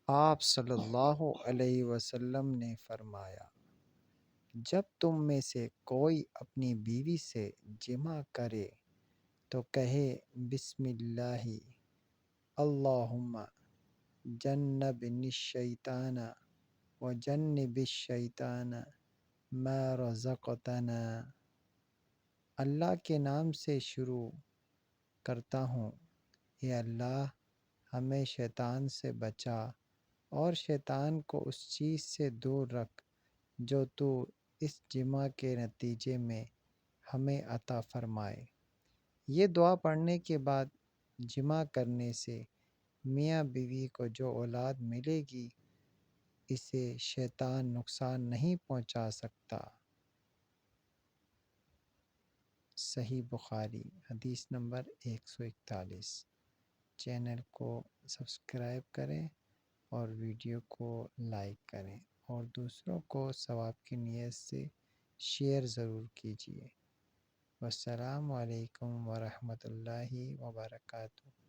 آپ صلی اللہ علیہ وسلم نے فرمایا، جب تم میں سے کوئی اپنی بیوی سے جمع کرے تو کہے بسم اللہ، اللہم جنبنی الشیطان و جنب الشیطان ما رزقتنا۔ اللہ کے نام سے شروع کرتا ہوں، اے اللہ ہمیں شیطان سے بچا اور شیطان کو اس چیز سے دور رکھ جو تو اس جمع کے نتیجے میں ہمیں عطا فرمائے۔ یہ دعا پڑھنے کے بعد جمع کرنے سے میاں بیوی کو جو اولاد ملے گی اسے شیطان نقصان نہیں پہنچا سکتا۔ صحیح بخاری حدیث نمبر 141۔ چینل کو سبسکرائب کریں اور ویڈیو کو لائک کریں اور دوسروں کو ثواب کی نیت سے شیئر ضرور کیجیے۔ والسلام علیکم ورحمۃ اللہ وبرکاتہ۔